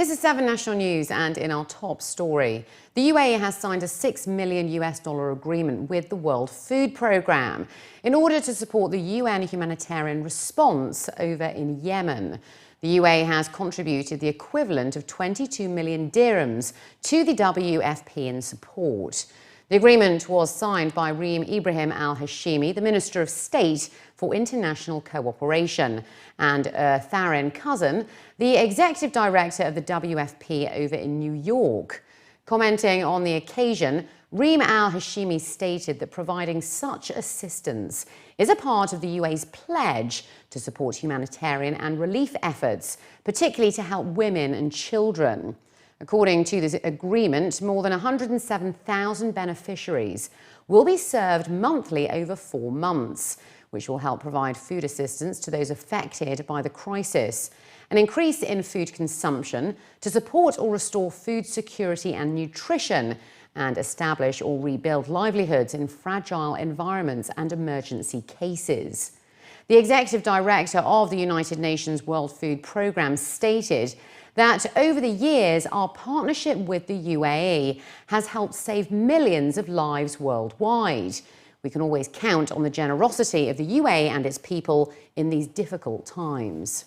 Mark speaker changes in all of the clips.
Speaker 1: This is 7 National News, and in our top story, the UAE has signed a $6 million agreement with the World Food Programme in order to support the UN humanitarian response over in Yemen. The UAE has contributed the equivalent of 22 million dirhams to the WFP in support. The agreement was signed by Reem Ibrahim al-Hashimi, the Minister of State for International Cooperation, and Tharin Cousin, the Executive Director of the WFP over in New York. Commenting on the occasion, Reem al-Hashimi stated that providing such assistance is a part of the UAE's pledge to support humanitarian and relief efforts, particularly to help women and children. According to this agreement, more than 107,000 beneficiaries will be served monthly over 4 months, which will help provide food assistance to those affected by the crisis. An increase in food consumption to support or restore food security and nutrition, and establish or rebuild livelihoods in fragile environments and emergency cases. The Executive Director of the United Nations World Food Programme stated that over the years, our partnership with the UAE has helped save millions of lives worldwide. We can always count on the generosity of the UAE and its people in these difficult times.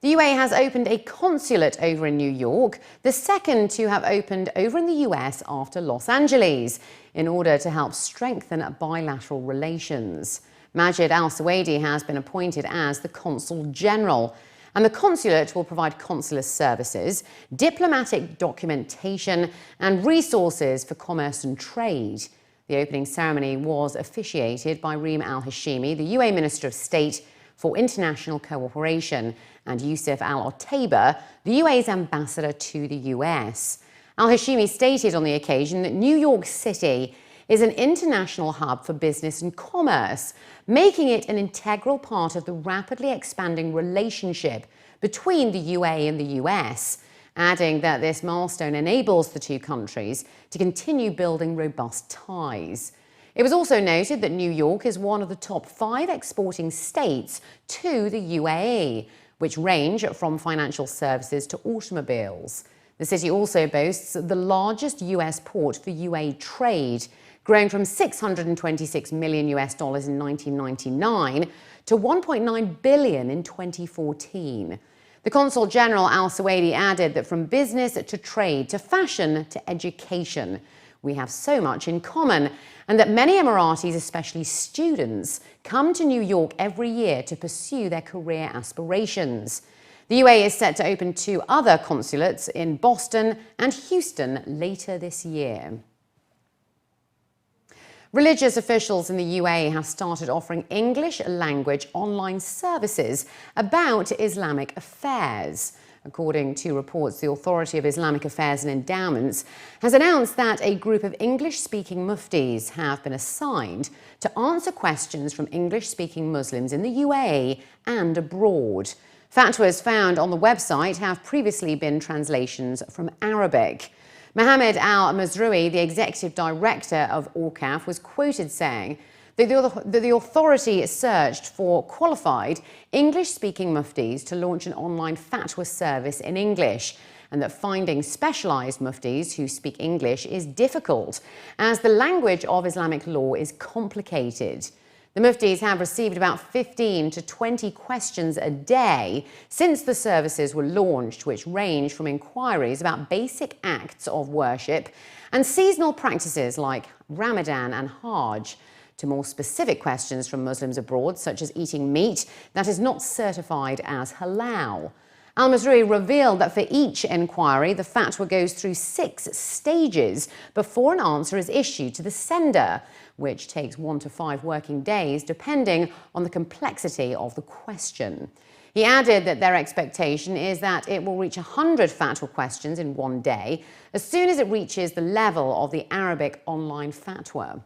Speaker 1: The UAE has opened a consulate over in New York, the second to have opened over in the US after Los Angeles, in order to help strengthen bilateral relations. Majid Al-Suwaidi has been appointed as the Consul General, and the consulate will provide consular services, diplomatic documentation, and resources for commerce and trade. The opening ceremony was officiated by Reem al-Hashimi, the UAE Minister of State for International Cooperation, and Yusuf Al-Otaiba, the UAE's ambassador to the US. Al-Hashimi stated on the occasion that New York City is an international hub for business and commerce, making it an integral part of the rapidly expanding relationship between the UAE and the US, adding that this milestone enables the two countries to continue building robust ties. It was also noted that New York is one of the top 5 exporting states to the UAE, which range from financial services to automobiles. The city also boasts the largest US port for UAE trade, growing from $626 million in 1999 to $1.9 billion in 2014. The Consul General Al-Suwaidi added that from business to trade to fashion to education, we have so much in common, and that many Emiratis, especially students, come to New York every year to pursue their career aspirations. The UAE is set to open 2 other consulates in Boston and Houston later this year. Religious officials in the UAE have started offering English language online services about Islamic affairs. According to reports, the Authority of Islamic Affairs and Endowments has announced that a group of English-speaking muftis have been assigned to answer questions from English-speaking Muslims in the UAE and abroad. Fatwas found on the website have previously been translations from Arabic. Mohammed Al-Mazrui, the Executive Director of Awqaf, was quoted saying that the authority searched for qualified English-speaking muftis to launch an online fatwa service in English, and that finding specialised muftis who speak English is difficult, as the language of Islamic law is complicated. The muftis have received about 15 to 20 questions a day since the services were launched, which range from inquiries about basic acts of worship and seasonal practices like Ramadan and Hajj, to more specific questions from Muslims abroad, such as eating meat that is not certified as halal. Al-Mazrui revealed that for each inquiry, the fatwa goes through 6 stages before an answer is issued to the sender, which takes 1 to 5 working days, depending on the complexity of the question. He added that their expectation is that it will reach 100 fatwa questions in 1 day, as soon as it reaches the level of the Arabic online fatwa.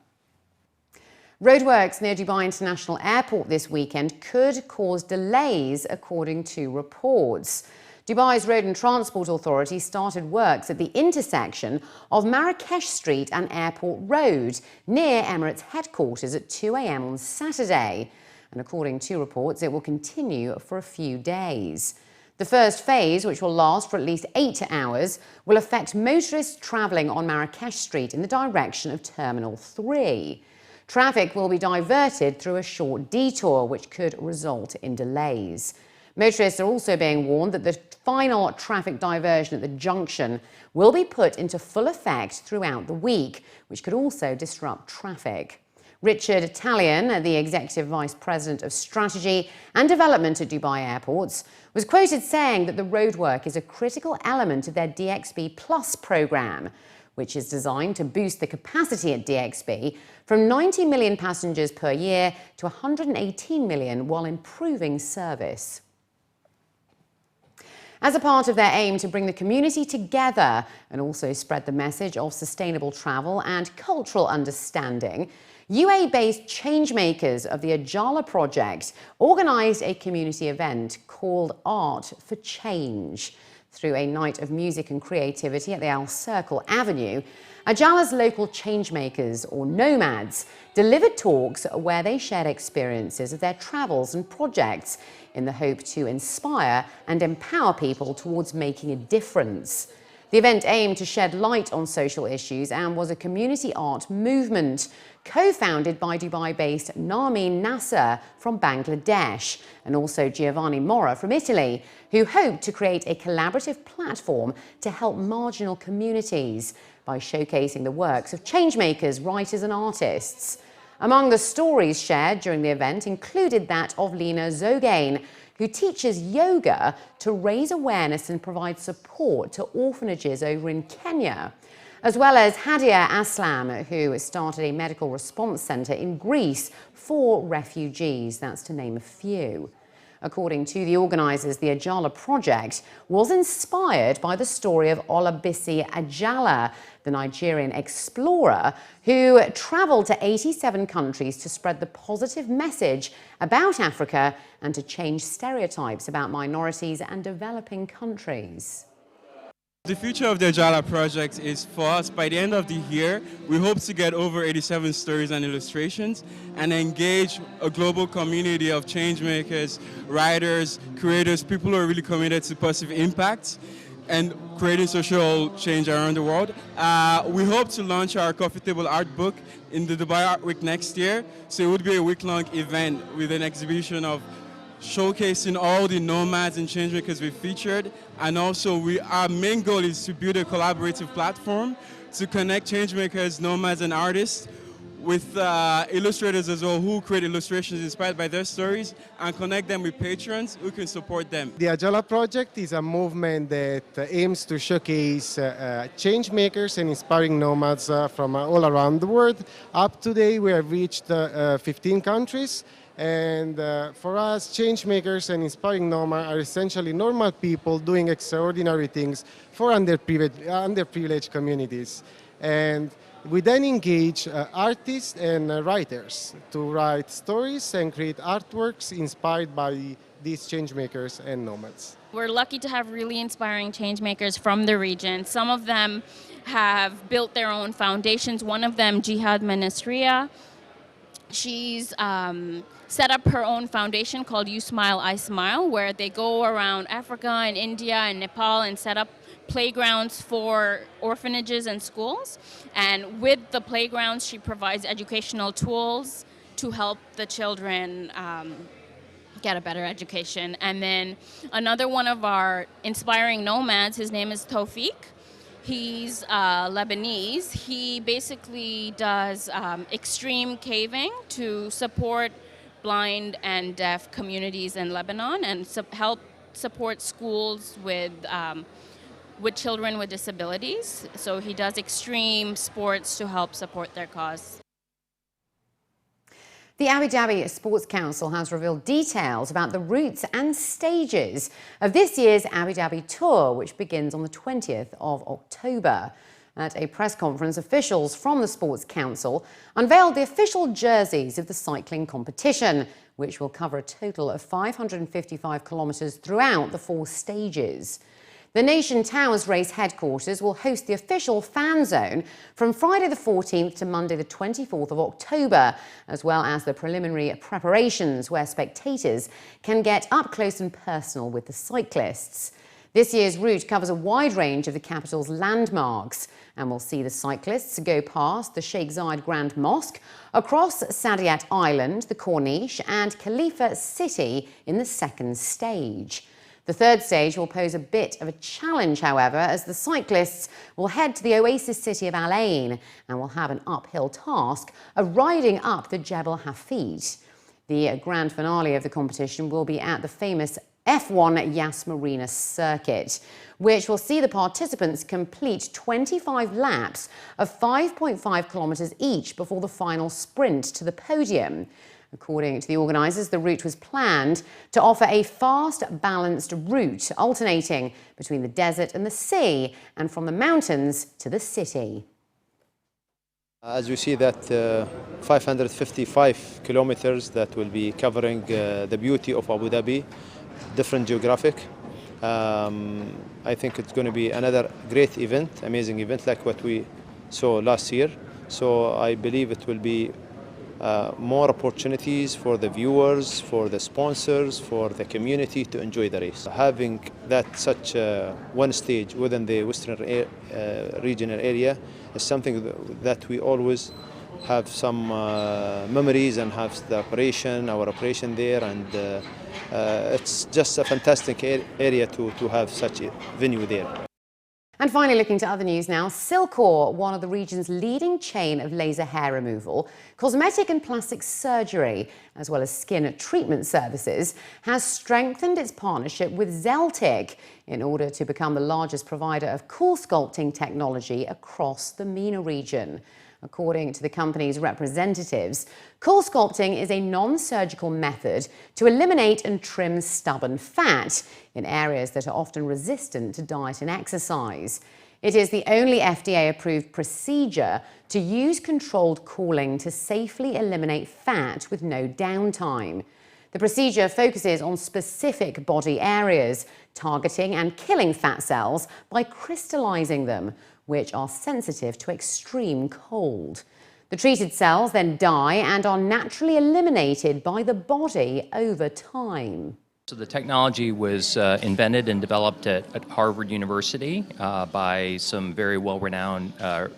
Speaker 1: Roadworks near Dubai International Airport this weekend could cause delays, according to reports. Dubai's Road and Transport Authority started works at the intersection of Marrakesh Street and Airport Road, near Emirates headquarters at 2 a.m. on Saturday. And according to reports, it will continue for a few days. The first phase, which will last for at least 8 hours, will affect motorists travelling on Marrakesh Street in the direction of Terminal 3. Traffic will be diverted through a short detour, which could result in delays. Motorists are also being warned that the final traffic diversion at the junction will be put into full effect throughout the week, which could also disrupt traffic. Richard Talion, the Executive Vice President of Strategy and Development at Dubai Airports, was quoted saying that the roadwork is a critical element of their DXB Plus programme, which is designed to boost the capacity at DXB from 90 million passengers per year to 118 million while improving service. As a part of their aim to bring the community together and also spread the message of sustainable travel and cultural understanding, UAE-based changemakers of the Ajala Project organised a community event called Art for Change. Through a night of music and creativity at the Serkal Avenue, Ajala's local changemakers, or nomads, delivered talks where they shared experiences of their travels and projects in the hope to inspire and empower people towards making a difference. The event aimed to shed light on social issues and was a community art movement co-founded by Dubai-based Narmeen Nasser from Bangladesh and also Giovanni Mora from Italy, who hoped to create a collaborative platform to help marginal communities by showcasing the works of changemakers, writers and artists. Among the stories shared during the event included that of Lena Zogain, who teaches yoga to raise awareness and provide support to orphanages over in Kenya, as well as Hadia Aslam, who started a medical response centre in Greece for refugees, that's to name a few. According to the organisers, the Ajala Project was inspired by the story of Olabisi Ajala, the Nigerian explorer who travelled to 87 countries to spread the positive message about Africa and to change stereotypes about minorities and developing countries.
Speaker 2: The future of the Ajala Project is for us, by the end of the year, we hope to get over 87 stories and illustrations and engage a global community of changemakers, writers, creators, people who are really committed to positive impact and creating social change around the world. We hope to launch our coffee table art book in the Dubai Art Week next year. So it would be a week-long event with an exhibition of showcasing all the nomads and changemakers we featured, and also our main goal is to build a collaborative platform to connect changemakers, nomads and artists with illustrators as well who create illustrations inspired by their stories and connect them with patrons who can support them.
Speaker 3: The Ajala Project is a movement that aims to showcase changemakers and inspiring nomads from all around the world. Up to date we have reached 15 countries. And for us, changemakers and inspiring nomads are essentially normal people doing extraordinary things for underprivileged communities. And we then engage artists and writers to write stories and create artworks inspired by these changemakers and nomads.
Speaker 4: We're lucky to have really inspiring changemakers from the region. Some of them have built their own foundations. One of them, Jihad Ministria, she's set up her own foundation called You Smile, I Smile, where they go around Africa and India and Nepal and set up playgrounds for orphanages and schools. And with the playgrounds, she provides educational tools to help the children get a better education. And then another one of our inspiring nomads, his name is Tawfiq. He's Lebanese. He basically does extreme caving to support blind and deaf communities in Lebanon and help support schools with children with disabilities. So he does extreme sports to help support their cause.
Speaker 1: The Abu Dhabi Sports Council has revealed details about the routes and stages of this year's Abu Dhabi Tour, which begins on the 20th of October. At a press conference, officials from the Sports Council unveiled the official jerseys of the cycling competition, which will cover a total of 555 kilometres throughout the 4 stages. The Nation Towers race headquarters will host the official fan zone from Friday the 14th to Monday the 24th of October, as well as the preliminary preparations where spectators can get up close and personal with the cyclists. This year's route covers a wide range of the capital's landmarks and will see the cyclists go past the Sheikh Zayed Grand Mosque, across Saadiyat Island, the Corniche and Khalifa City in the second stage. The third stage will pose a bit of a challenge, however, as the cyclists will head to the oasis city of Al Ain and will have an uphill task of riding up the Jebel Hafid. The grand finale of the competition will be at the famous F1 Yas Marina circuit, which will see the participants complete 25 laps of 5.5 kilometres each before the final sprint to the podium. According to the organisers, the route was planned to offer a fast, balanced route, alternating between the desert and the sea, and from the mountains to the city.
Speaker 5: As we see that 555 kilometers that will be covering the beauty of Abu Dhabi, different geographic. I think it's going to be another great event, amazing event like what we saw last year. So I believe it will be more opportunities for the viewers, for the sponsors, for the community to enjoy the race. Having that such one stage within the Western regional area is something that we always have some memories and have our operation there, and it's just a fantastic area to have such a venue there.
Speaker 1: And finally, looking to other news now, Silkor, one of the region's leading chain of laser hair removal, cosmetic and plastic surgery, as well as skin treatment services, has strengthened its partnership with Zeltic in order to become the largest provider of cool sculpting technology across the MENA region. According to the company's representatives, cool sculpting is a non-surgical method to eliminate and trim stubborn fat in areas that are often resistant to diet and exercise. It is the only FDA-approved procedure to use controlled cooling to safely eliminate fat with no downtime. The procedure focuses on specific body areas, targeting and killing fat cells by crystallizing them, which are sensitive to extreme cold. The treated cells then die and are naturally eliminated by the body over time.
Speaker 6: So the technology was invented and developed at Harvard University by some very well-renowned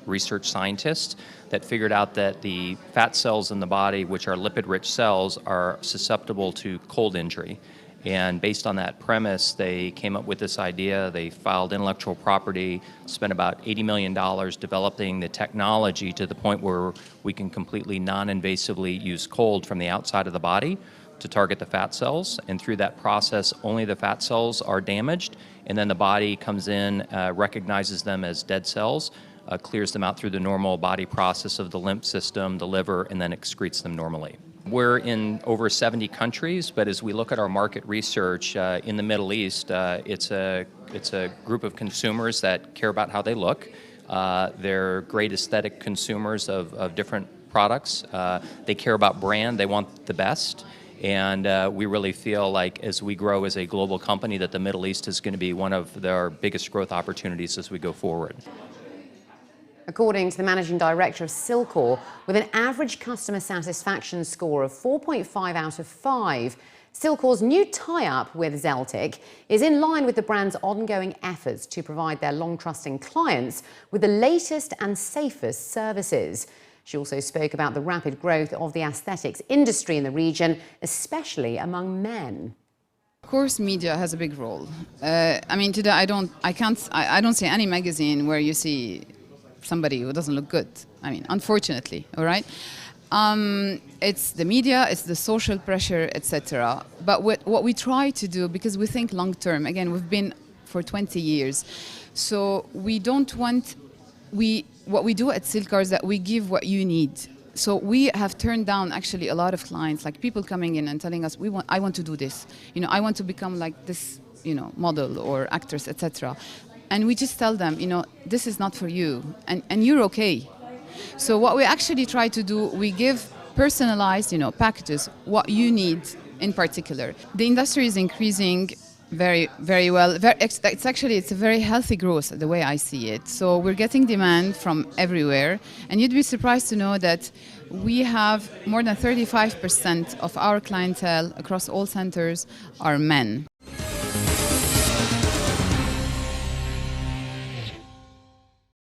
Speaker 6: research scientists that figured out that the fat cells in the body, which are lipid-rich cells, are susceptible to cold injury. And based on that premise, they came up with this idea. They filed intellectual property, spent about $80 million developing the technology to the point where we can completely non-invasively use cold from the outside of the body to target the fat cells. And through that process, only the fat cells are damaged. And then the body comes in, recognizes them as dead cells, clears them out through the normal body process of the lymph system, the liver, and then excretes them normally. We're in over 70 countries, but as we look at our market research in the Middle East, it's a group of consumers that care about how they look. They're great aesthetic consumers of different products. They care about brand. They want the best. And we really feel like as we grow as a global company that the Middle East is going to be one of our biggest growth opportunities as we go forward.
Speaker 1: According to the managing director of Silkor, with an average customer satisfaction score of 4.5 out of 5, Silkor's new tie-up with Zeltic is in line with the brand's ongoing efforts to provide their long-trusting clients with the latest and safest services. She also spoke about the rapid growth of the aesthetics industry in the region, especially among men.
Speaker 7: Of course, media has a big role. I mean, today I don't see any magazine where you see somebody who doesn't look good. I mean, unfortunately, all right? It's the media, it's the social pressure, etc. But what we try to do, because we think long term, again, we've been for 20 years, so we don't want, what we do at Silkor is that we give what you need. So we have turned down actually a lot of clients, like people coming in and telling us, I want to do this. You know, I want to become like this, you know, model or actress, etc. And we just tell them, you know, this is not for you, and you're okay. So what we actually try to do, we give personalized, you know, packages, what you need in particular. The industry is increasing Very, very well. It's a very healthy growth, the way I see it. So we're getting demand from everywhere, and you'd be surprised to know that we have more than 35% of our clientele across all centers are men.